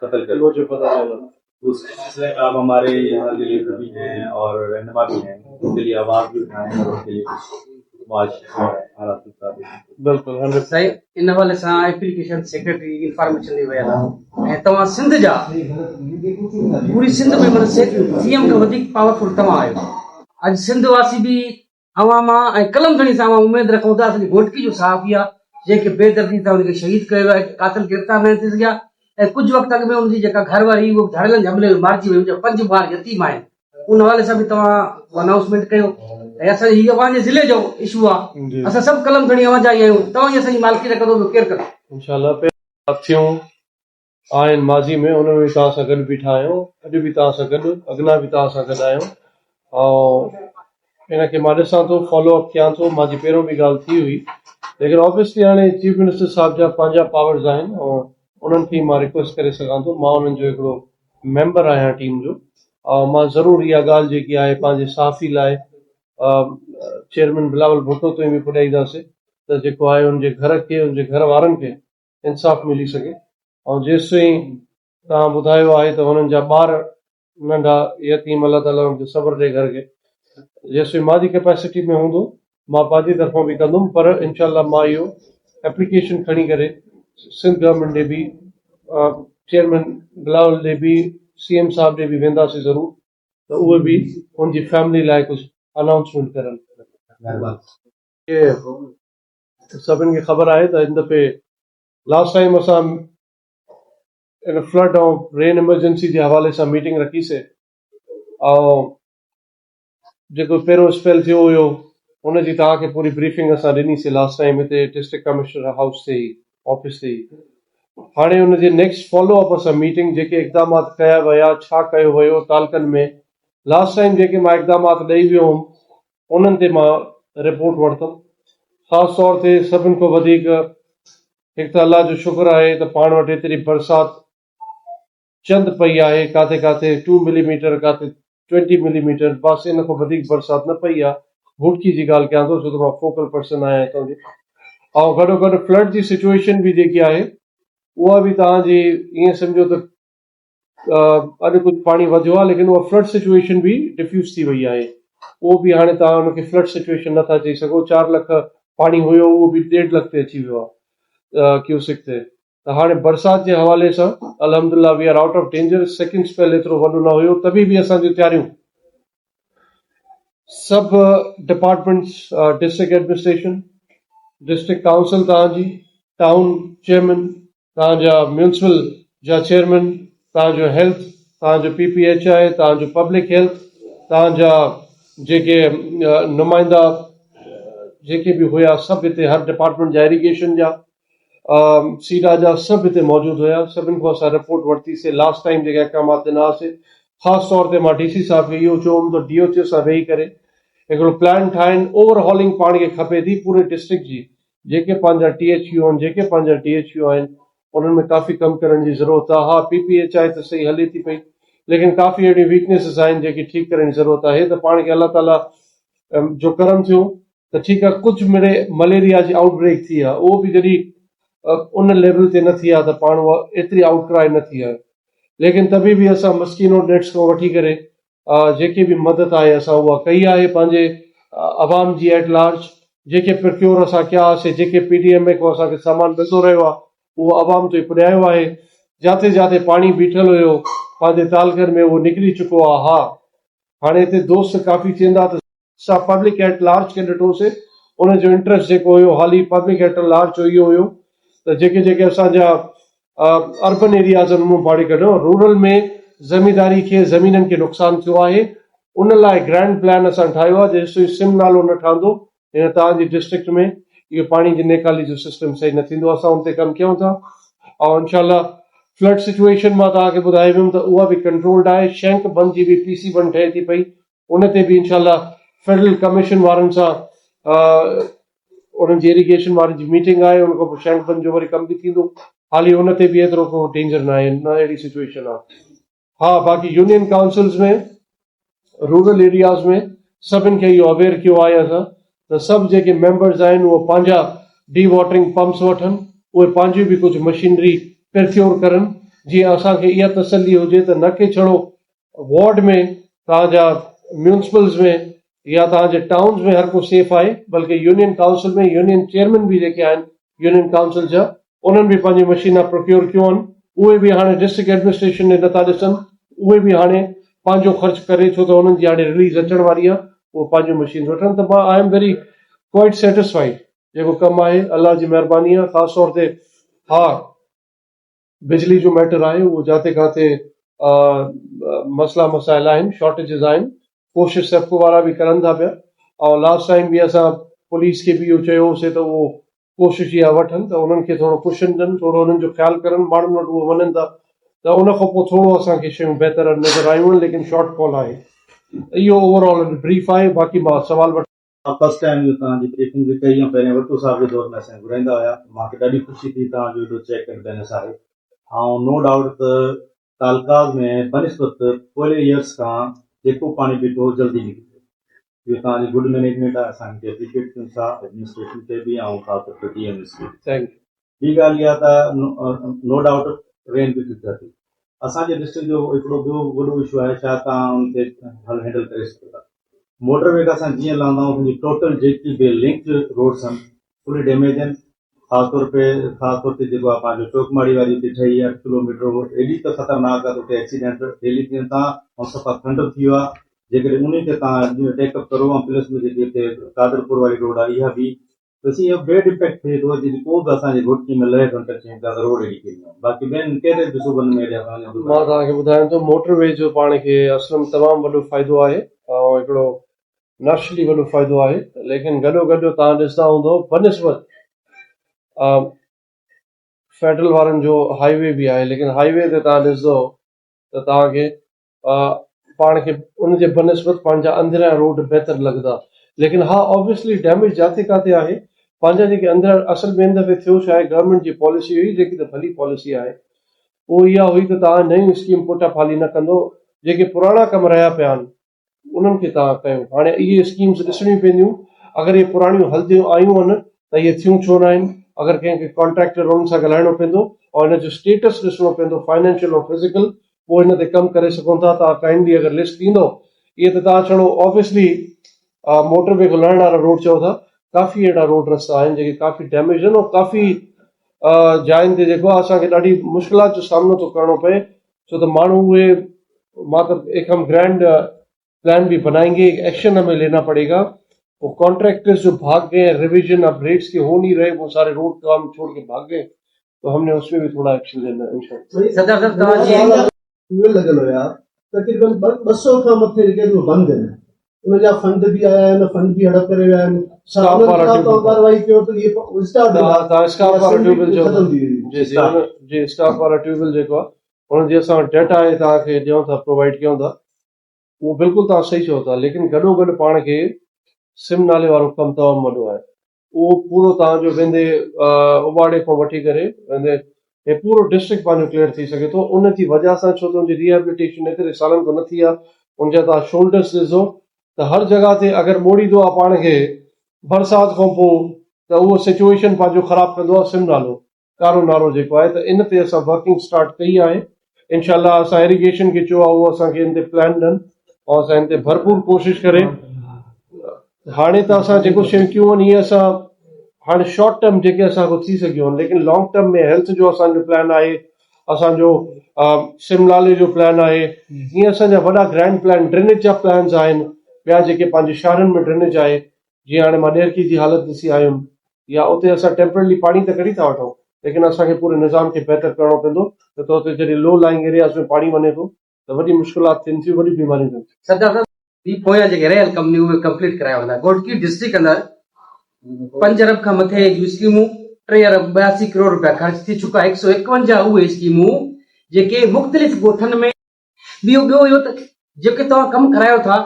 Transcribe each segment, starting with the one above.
قتل کر مجھے پتا چلا. اس سلسلے میں آپ ہمارے یہاں کے لیے بھی ہیں اور رہنما بھی ہیں, ان کے لیے آواز بھی اٹھائیں اور ان کے لیے حالات بالکل صحیح. ان حوالے سے ایپلیکیشن سیکرٹری انفارمیشن ڈی ویا ہے تمام سندھ جا پوری سندھ میں من سی ایم کا ودیک پاورفل تمام آयो. اج سندھ واسی بھی عوام قلم کھڑی سے امید رکھوں تا گھوٹکی جو صحافی ہے جے بے دردی سے ان کے شہید کیا قاتل گرفتار نہ تھی سگیا. کچھ وقت اگ میں ان کی گھر والی وہ جھڑلن حملے میں مارجی وئی 5 ॿार یتیم آئے. ان حوالے سے بھی تمام اناؤنسمنٹ کयो. اصل یہ اواں ضلع جو ایشو ہے اسا سب قلم کھڑی اواں جا آیوں تمام اصل مالکی رکھو کیر کر انشاءاللہ پہ ساتھیوں آئن ماضی میں انہوں نے تاں سا گڈ بیٹھا آیوں اج بھی تاں سا گڈ اگنا بھی تاں سا گڈ آیوں اور ان کے ماں ॾिसां थो फॉलो अप कयां थो. मुंहिंजी पहिरों बि ॻाल्हि थी हुई लेकिन ऑब्वियसली हाणे चीफ मिनिस्टर साहब जा पंहिंजा पावर्स आहिनि ऐं उन्हनि खे मां रिक्वेस्ट करे सघां थो. मां उन्हनि जो हिकिड़ो मेंबर आहियां टीम जो ऐं मां ज़रूरु इहा ॻाल्हि जेकी आहे पंहिंजे सहाफ़ी लाइ चेयरमैन बिलावल भुट्टो ताईं बि पुॼाईंदासीं त जेको आहे उनजे घर खे उनजे घर वारनि खे इंसाफ़ मिली सघे. ऐं जेसिताईं तव्हां ॿुधायो आहे त हुननि जा ॿार नंढा यतीम अलाह ताला उनखे सब्र ॾे घर खे जेसिताईं मुंहिंजी कैपेसिटी में हूंदो मां पंहिंजी तरफ़ां बि कंदुमि. पर इनशाला मां इहो एप्लीकेशन खणी करे सिंध गवर्नमेंट ॾे बि चेयरमैन बिलावल ॾे बि CM साहब ॾे बि वेंदासीं ज़रूरु त उहे बि उनजी फैमिली लाइ कुझु अनाउंसमेंट करनि. सभिनि खे ख़बर आहे त हिन दफ़े लास्ट टाइम असां इन फ्लड ऐं रेन इमरजेंसी जे हवाले सां मीटिंग रखीसीं ऐं जेको पहिरियों स्पेल थियो हुयो उनजी तव्हांखे पूरी ब्रीफिंग असां ॾिनीसीं लास्ट टाइम हिते डिस्ट्रिक्ट कमिश्नर हाउस ते ई ऑफिस ते ई. हाणे हुनजे नेक्स्ट फॉलो अप असां मीटिंग जेके इक़दामात कया विया छा कयो वियो तालकनि में लास्ट टाइम जेके मां इक़दामात ॾेई वियो हुउमि उन्हनि ते मां रिपोर्ट वरितुमि. ख़ासि तौर ते सभिनि खां वधीक हिकु त अलाह जो शुक्र आहे त पाण वटि एतिरी बरसाति चंद पई आहे. काथे काथे 2 मिलीमीटर काथे 20 मिलीमीटर बस इन खां वधीक बरसाति न पई आहे. घुटकी जी ॻाल्हि कयां थो छो त मां फोकल पर्सन आहियां हितां जो. ऐं गॾोगॾु फ्लड जी सिचुएशन बि जेकी आहे उहा बि तव्हांजी ईअं सम्झो त अॼु कुझु पाणी वधियो आहे लेकिन उहा फ्लड सिचुएशन बि डिफ्यूज़ थी वई आहे. उहो बि हाणे तव्हां हुनखे फ्लड सिचुएशन नथा चई सघो. 4 लख पाणी हुयो उहो बि 1.5 लख ते अची वियो आहे क्यूसिक ते. त हाणे बरसाति जे हवाले सां अल्हम्दुलिल्लाह we are out of danger. Second spell एतिरो वॾो न हुयो तभी बि असांजी तयारियूं सभु departments district administration district council तव्हांजी टाउन चेयरमैन तव्हांजा म्यूनिसिपल जा चेयरमैन तव्हांजो हेल्थ तव्हांजो PPH आहे तव्हांजो पब्लिक हेल्थ तव्हांजा जेके नुमाइंदा जेके बि हुया सभु हिते हर डिपार्टमेंट जा इरिगेशन जा सीडा जा सभु हिते मौजूदु हुया. सभिनि खां असां रिपोर्ट वरितीसीं लास्ट टाइम जेके अहकामात ॾिनासीं. ख़ासि तौर ते मां DC साहब खे इहो चयुमि त DOC सां वेही करे हिकिड़ो प्लान ठाहिनि. ओवरहॉलिंग पाण खे खपे थी पूरे डिस्ट्रिक्ट जी. जेके पंहिंजा THU आहिनि जेके पंहिंजा DHU आहिनि उन्हनि में काफ़ी कमु करण जी ज़रूरत आहे. हा PPH आहे त सही हले थी पई लेकिन काफ़ी अहिड़ी वीकनेसिस आहिनि जेकी ठीकु करण जी ज़रूरत आहे. त पाण खे अलाह ताला जो करम थियो त ठीकु आहे. कुझु मिड़े मलेरिया जी आउटब्रेक थी आहे उहो बि जॾहिं उन लेवल ते न थी आहे त पाण उहा एतिरी आउटक्राई न थी आहे लेकिन तभी बि असां मस्कीनो नेट्स खां वठी करे जेके बि मदद आहे असां उहा कई आहे पंहिंजे अवाम जी एट लार्ज. जेके प्रिक्योर असां कया हुआसीं जेके PDMA खां असांखे सामान मिलंदो रहियो आहे उहो अवाम ताईं पुॼायो आहे. जिते जिते पाणी बीठल हुयो पंहिंजे तालकनि में उहो निकिरी चुको आहे. हा हाणे हिते दोस्त काफ़ी चवंदा त असां पब्लिक एट लार्ज खे ॾिठोसीं उनजो इंट्रस्ट जेको हुयो हाली पब्लिक एट लार्ज जो इहो हुयो त जेके जेके असांजा अर्बन एरियाज़ आहिनि उन पाणी कढियो. रूरल में ज़मींदारी खे ज़मीननि खे नुक़सानु थियो आहे उन लाइ ग्रैंड प्लान असां ठाहियो आहे. जेसिताईं सिम नालो न ठहंदो हिन तव्हांजी डिस्ट्रिक्ट में इहो पाणी जी नेकाली जो सिस्टम सही न थींदो. असां उन ते कमु कयूं था ऐं इनशाला फ्लड सिचुएशन मां तव्हांखे ॿुधाए वियुमि त उहा बि कंट्रोल्ड आहे. शैंक बंद जी बि PC बंद ठहे थी पई उन ते बि इनशाला फेडरल कमीशन वारनि सां उन्हनि जी इरिगेशन वारनि जी मीटिंग आहे. उन खां पोइ शैंक बंद जो वरी कमु बि थींदो. हाली उन ते बि एतिरो को डेंजर न आहे न अहिड़ी सिचुएशन आहे. हा बाक़ी यूनियन काउंसिल्स में रूरल एरियाज़ में सभिनि खे इहो अवेयर कयो आहे असां त सभु जेके मेंबर्स आहिनि उहे पंहिंजा डी वॉटरिंग पंप्स वठनि उहे पंहिंजियूं बि कुझु मशीनरी प्रिक्योर करनि जीअं असांखे इहा तसल्ली हुजे त न कि छड़ो वार्ड में तव्हांजा म्यूनिसिपल्स में या तव्हांजे टाउन्स में हर को सेफ आहे, बल्कि यूनियन काउंसिल में यूनियन चेयरमैन बि जेके आहिनि यूनियन काउंसिल जा, उन्हनि बि पंहिंजी मशीना प्रोक्योर कयूं आहिनि। उहे बि हाणे डिस्ट्रिक्ट एडमिनिस्ट्रेशन ने नथा ॾिसनि, उहे बि हाणे पंहिंजो ख़र्च करे, छो त उन्हनि जी हाणे रिलीज़ अचण वारी आहे, उहे पंहिंजूं मशीन वठनि। त मां I am very quite satisfied, जेको कमु आहे अलाह जी महिरबानी आहे। ख़ासि तौर ते हा बिजली जो मैटर आहे, उहो जाते काथे मसला मसाइल आहिनि, शॉर्टेजिस आहिनि, कोशिशि सेप्को वारा बि करनि था पिया। ऐं लास्ट टाइम बि असां पुलिस खे बि इहो चयो होसीं त उहो कोशिशि इहा वठनि त उन्हनि खे थोरो कुशन ॾियनि, थोरो उन्हनि जो ख़्यालु करनि, माण्हुनि वटि उहे वञनि था त उन खां पोइ थोरो असांखे शयूं बहितर नज़र आयूं आहिनि, लेकिन शॉर्ट फॉल आहे। इहो ओवरऑल ब्रीफ आहे। बाक़ी मां सवाल फर्स्ट टाइम तव्हांजी ब्रीफिंग बि कई, पहिरें वटू साहब जे दौर में असां घुराईंदा हुया, मूंखे ॾाढी ख़ुशी थी तव्हांजो एॾो चेक एंड बैलेंस आहे। ऐं नो डाउट त तालकाज़ में बनिस्बत पोएं ईयर्स खां जेको पाणी बीठो जल्दी निकितो, इहो तव्हांजी गुड मैनेजमेंट आहे, असांखे एप्रिशिएट कयूं था एडमिनिस्ट्रेशन खे बि ऐं ख़ासि तौर ते DMS खे। थैंक ॿी ॻाल्हि इहा त नो डाउट रेन बि थी थिए। असांजे डिस्ट्रिक्ट जो हिकिड़ो ॿियो वॾो इशू आहे, छा तव्हां हुनखे हल हैंडल करे सघो था। मोटरवे खां असां जीअं लहंदा आहियूं, टोटल जेकी बि लिंक रोड्स आहिनि फुली डैमेज आहिनि। ख़ासि तौर ते जेको आहे पंहिंजो चौकमाड़ी वारी हुते ठही आहे 8 किलोमीटर रोड, एॾी त ख़तरनाक आहे त हुते एक्सीडेंट डेली थियनि था ऐं सफ़ा खंड थी वियो आहे। जेकॾहिं उन खे तव्हां टेकअप करो ऐं प्लस में जेकी हिते कादरपुर वारी रोड आहे, इहा बि बस इहो बेड इफेक्ट थिए थो, जेकी को बि असांजे घुटने में लहे कोन टच था त रोड एॾी थी वञे। बाक़ी ॿियनि कहिड़े बि सूबनि में मां तव्हांखे ॿुधायां थो, मोटरवे जो पाण खे असलम तमामु वॾो फ़ाइदो आहे ऐं हिकिड़ो नेशनली वॾो फ़ाइदो आहे। लेकिन गॾो गॾु तव्हां ॾिसंदा हूंदो बनिस्बत फेडरल वारनि जो हाईवे बि आहे, लेकिन हाईवे ते तव्हां ॾिसंदो त तव्हांखे पाण खे उनजे बनिस्बत पंहिंजा अंदरियां रोड बहितर लॻंदा। लेकिन हा ऑब्वियसली डैमेज जाते काथे आहे। पंहिंजा जेके अंदरि असल में हिन दफ़े थियो छा आहे, गवर्नमेंट जी पॉलिसी हुई, जेकी त भली पॉलिसी आहे, उहो इहा हुई त तव्हां नयूं स्कीम पुटाफाली न कंदो, जेके पुराणा कम रहिया पिया आहिनि उन्हनि खे तव्हां कयो। हाणे इहे स्कीम्स ॾिसणियूं पवंदियूं, अगरि इहे पुराणियूं हलंदियूं आयूं आहिनि त इहे थियूं छो न आहिनि। अगरि कंहिंखे कॉन्ट्रेक्टर उन्हनि सां ॻाल्हाइणो पवंदो और हिन जो स्टेटस ॾिसणो पवंदो फाइनेंशियल और फिज़िकल, पोइ हिन ते कमु करे सघूं था। तव्हां काइंडली अगरि लिस्ट ॾींदो, इहे त तव्हां छड़ो ऑब्वियसली मोटरवे खां लहण वारा रोड चओ था, काफ़ी अहिड़ा रोड रस्ता आहिनि जेके काफ़ी डैमेज आहिनि और काफ़ी जायुनि ते जेको आहे असांखे ॾाढी मुश्किलात जो सामनो थो करणो पए, छो त माण्हू उहे मां त एक हम ग्रैंड प्लान भी बनाएंगे, एक्शन हमें लेना पड़ेगा। वो कॉन्ट्रैक्टर्स जो भाग गए, रिवीजन ऑफ रेट्स के हो नहीं रहे, वो सारे रोड काम छोड़ के भाग गए, तो हमने उसमें भी थोड़ा एक्शन लेना है इंशाल्लाह। लॻल हुया तक़रीबन 200 खां मथे जेके बंदि आहिनि, उन जा फंड बि आया आहिनि, फंड बि हड़प करे विया आहिनि। कार्रवाई कयो त इहे स्टाफ वारा ट्यूबवेल जो स्टाफ वारा ट्यूबवेल जेको आहे हुन जी असां डेटा आहे तव्हांखे ॾियूं था, प्रोवाइड कयूं था, उहो बिल्कुलु तव्हां सही चओ था। लेकिन गॾो गॾु पाण खे सिम नाले वारो कमु तमामु वॾो आहे, उहो पूरो तव्हांजो वेंदे उबाड़े खां वठी करे वेंदे हे पूरो डिस्ट्रिक्ट पंहिंजो क्लियर थी सघे थो। उन जी वजह सां छो त उनजी रिहेबिलिटेशन एतिरे सालनि खां न थी आहे, उनजा तव्हां शोल्डर्स ॾिसो त हर जॻह ते अगरि मोड़ींदो आहे पाण खे बरसाति खां पोइ त उहो सिचुएशन पंहिंजो ख़राबु कंदो आहे, सिम नालो कारो नालो जेको आहे। त इन ते असां वर्किंग स्टार्ट कई आहे। इनशाला असां इरिगेशन खे चयो आहे उहो असांखे इन ते प्लान ॾियनि और असां इन ते भरपूर कोशिशि करे। हाणे त असां जेको शयूं कयूं आहिनि इहे असां हाणे शॉर्ट टर्म जेके असांखां थी सघियूं आहिनि, लेकिन लॉन्ग टर्म में हेल्थ जो असांजो प्लान आहे, असांजो सिम नाले जो प्लान आहे, ईअं असांजा वॾा ग्रैंड प्लान ड्रेनेज जा प्लान्स आहिनि, ॿिया जेके पंहिंजे शहरनि में ड्रेनेज आहे, जीअं हाणे मां ॾेरकी जी हालत ॾिसी आयुमि, या उते असां टेम्पररी पाणी त कढी था वठूं, लेकिन असांखे पूरे निज़ाम खे बहितर करणो पवंदो, न त उते जॾहिं लो लाइंग एरियाज़ में पाणी वञे थो त वॾी मुश्किलात थियनि थियूं, वॾी बीमारियूं थियनि थियूं। सरदार साहब, ॿी पोयां जेके रहियल कम उहे कंप्लीट कराया वेंदा। घोटकी डिस्ट्रिक्ट अंदरि 5 अरब खां मथे जूं स्कीमूं 3 अरब 82 करोड़ रुपया ख़र्च थी चुका। 151 उहे स्कीमूं जेके मुख़्तलिफ़ ॻोठनि में। ॿियो इहो त जेके तव्हां कमु करायो था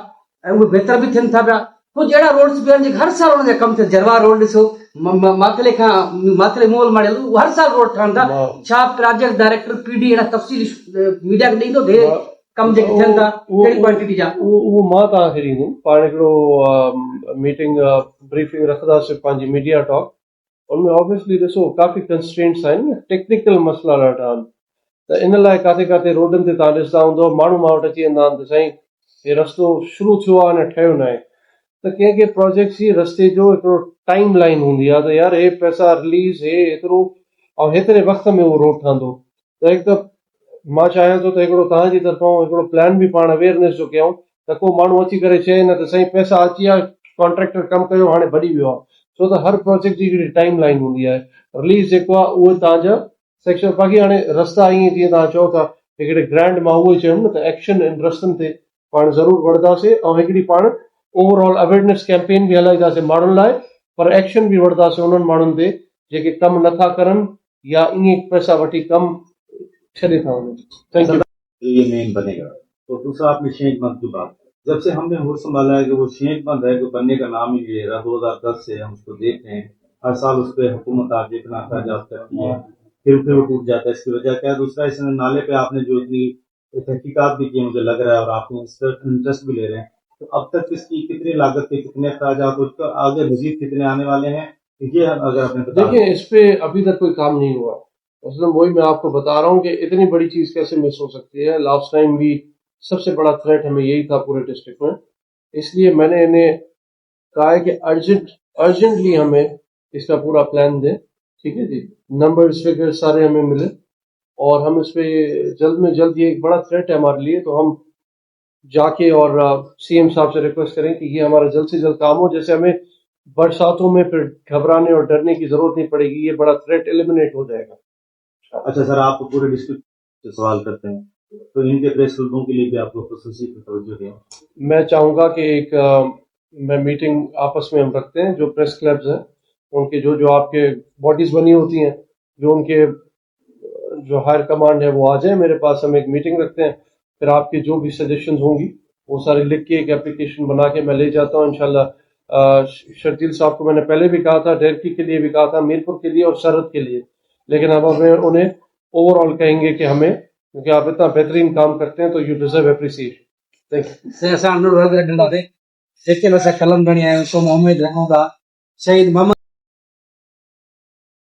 ऐं उहे बहितर बि थियनि था पिया। कुझु अहिड़ा रोड्स बि आहिनि जेके हर साल उन जा कमु थियनि। जरवा रोड ॾिसो, माथले मोल माड़े हर साल रोड ठहनि था। छा प्रोजेक्ट डायरेक्टर PD अहिड़ा तफ़सील मीडिया खे ॾींदो थिए कम जेके थियनि था कहिड़ी क्वांटिटी जा? उहो मां तव्हांखे ॾींदुमि। पाण हिकिड़ो मीटिंग ब्रीफिंग रखंदासीं पंहिंजी मीडिया टॉक, उनमें ऑब्वियसली ॾिसो काफ़ी कंस्ट्रेंट्स आहिनि, टेक्निकल मसइला ॾाढा आहिनि। त इन लाइ काथे काथे रोडनि ते तव्हां ॾिसंदा हूंदव माण्हू मां वटि अची वेंदा आहिनि त साईं हे रस्तो शुरू थियो आहे अञा ठहियो न आहे। त कंहिं कंहिं प्रोजेक्ट्स जी रस्ते जो हिकिड़ो टाइम लाइन हूंदी आहे त यार हे पैसा रिलीज़ हे एतिरो ऐं हेतिरे वक़्त में उहो रोड ठहंदो। त हिकु त मां चाहियां थो त हिकिड़ो तव्हांजी तरफ़ां हिकिड़ो प्लान बि पाण अवेयरनेस जो कयूं त को माण्हू अची करे चए न त साईं पैसा अची विया कॉन्ट्रेक्टर कमु कयो हाणे भॼी वियो आहे, छो त हर प्रोजेक्ट जी हिकिड़ी टाइम लाइन हूंदी आहे। रिलीज़ जेको आहे उहो तव्हांजा सेक्शन बाक़ी हाणे रस्ता ईअं जीअं तव्हां चओ था हिकिड़े ग्रैंड मां उहो ई चयुमि न त एक्शन इन रस्तनि ते पाण ज़रूरु वठंदासीं ऐं हिकिड़ी पाण ओवरऑल अवेयरनेस कैंपेन बि हलाईंदासीं माण्हुनि लाइ, पर एक्शन बि वठंदासीं उन्हनि माण्हुनि ते जेके कमु नथा करनि या ईअं पैसा वठी कमु छॾे था वञनि। Thank U. ये मेन बनेगा। तो दूसरा आपने शेख बंद की बात, जब से हमने होश संभाला है कि वो शेख बंद है जो बनने का नाम ही ले रहा, 2010 से हम उसको देख रहे हैं, हर साल उस पर हुकूमत आप जितना अखराजात करती है फिर वो टूट जाता है। इसकी वजह क्या है? दूसरा इसमें नाले पे आपने जो इतनी तहकीकात भी की मुझे लग रहा है और आपने इस पर इंटरेस्ट भी ले रहे हैं, तो अब तक इसकी कितनी लागत के कितने अखराजात उसका आगे मजीद कितने आने वाले हैं, ये अगर आपने बता देखिए इस पे अभी तक कोई काम नहीं हुआ। मतलब वही मैं आपको बता रहा हूँ कि इतनी बड़ी चीज कैसे मिस हो सकती है। लास्ट टाइम भी सबसे बड़ा थ्रेट हमें यही था पूरे डिस्ट्रिक्ट में, इसलिए मैंने इन्हें कहा है कि अर्जेंटली हमें इसका पूरा प्लान दें, ठीक है जी, नंबर्स फिगर सारे हमें मिले और हम इस पे जल्द में जल्द, ये एक बड़ा थ्रेट है हमारे लिए, तो हम जाके और सीएम साहब से रिक्वेस्ट करें कि ये हमारा जल्द से जल्द काम हो, जैसे हमें बरसातों में फिर घबराने और डरने की जरूरत नहीं पड़ेगी, ये बड़ा थ्रेट एलिमिनेट हो जाएगा। अच्छा सर, आप पूरे डिस्ट्रिक्ट से सवाल करते हैं तो इनके प्रेस क्लबों के लिए भी आपको खुसूसी तवज्जो दें। मैं चाहूँगा कि एक मैं मीटिंग आपस में हम रखते हैं, जो प्रेस क्लब्स हैं उनके जो जो आपके बॉडीज बनी होती हैं, जो उनके जो हायर कमांड है वो आ जाए मेरे पास, हम एक मीटिंग रखते हैं, फिर आपकी जो भी सजेशंस होंगी वो सारी लिख के एक एप्लीकेशन बना के मैं ले जाता हूँ इंशाल्लाह। शर्जील साहब को मैंने पहले भी कहा था, डेरकी के लिए भी कहा था, मीरपुर के लिए और सरहद के लिए, लेकिन अब हमें उन्हें ओवरऑल कहेंगे कि हमें, क्योंकि आप इतना बेहतरीन काम करते हैं तो U deserve appreciation. Thank U. से असां अनुरोध ॾिनोसीं जेके बि असां कलम खणी आया आहियूं सो उमेद रखूं था शहीद मोहम्मद